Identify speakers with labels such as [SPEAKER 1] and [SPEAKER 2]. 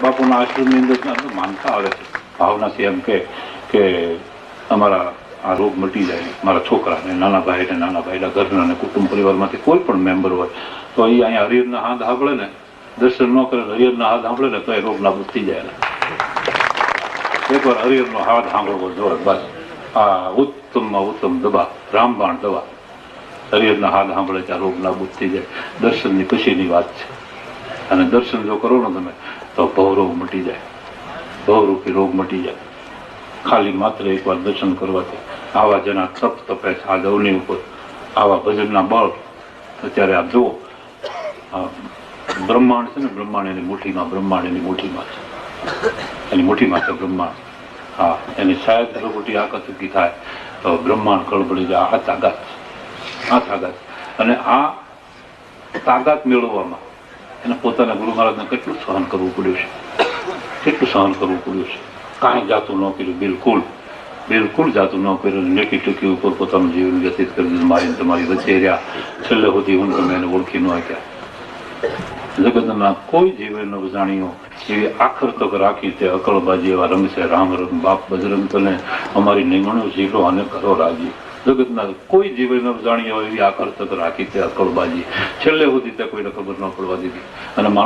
[SPEAKER 1] બાપુના આશ્રમની અંદર માનતા આવે છે, ભાવનાથી એમ કે અમારા આ રોગ મટી જાય, મારા છોકરાને, નાના ભાઈના ઘરના ને કુટુંબ પરિવારમાંથી કોઈ પણ મેમ્બર હોય તો એ અહીંયા હરિહરના હાથ સાંભળે ને, દર્શન ન કરે, હરિહરના હાથ સાંભળે ને તો એ રોગ નાબૂદ થઈ જાય. એકવાર હરિહરનો હાથ સાંભળવો જોઈએ, બસ આ ઉત્તમમાં ઉત્તમ દવા, રામબાણ દવા. હરિહરના હાથ સાંભળે ત્યાં રોગ નાબૂદ થઈ જાય. દર્શનની ખુશીની વાત છે. અને દર્શન જો કરો ને તમે તો ભવરોગ મટી જાય, ભવરૂપી રોગ મટી જાય. ખાલી માત્ર એકવાર દર્શન કરવાથી. આવા જેના તપ તપે છે આ દવની ઉપર, આવા ભજનના બળ. અત્યારે આપ જુઓ, બ્રહ્માંડ છે ને, બ્રહ્માંડ એની મુઠ્ઠીમાં, બ્રહ્માંડ એની મુઠ્ઠીમાં છે, એની મુઠ્ઠીમાં છે બ્રહ્માંડ. હા, એની શાયદ પ્રગતિ આકસ્મિક થાય તો બ્રહ્માંડ કળબળી જાય. આ તાકાત, આ તાકાત. અને આ તાકાત મેળવવામાં એને પોતાના ગુરુ મહારાજને કેટલું સહન કરવું પડ્યું છે, કેટલું સહન કરવું પડ્યું છે. કાંઈ જાતું ન કર્યું, બિલકુલ જાતું ન કર્યું. નેકી ટૂંકી ઉપર પોતાનું જીવન વ્યતીત કરી દીધું. મારી તમારી વચ્ચે રહ્યા છેલ્લે સુધી હું તમે એને ઓળખી ન શક્યા. જગતના કોઈ જીવે ન જાણીઓ એવી આખર તક રાખી તે અકળબાજી એવા રમશે રામ રમ બાપ બજરંગ તને અમારી નિમણું જીરો અને કરો રાજી. જગતના કોઈ જીવે ન જાણીઓ એવી આખર તક રાખી તે અકળબાજી. છેલ્લે સુધી તે કોઈને ખબર ન પડવા દીધી. અને માનો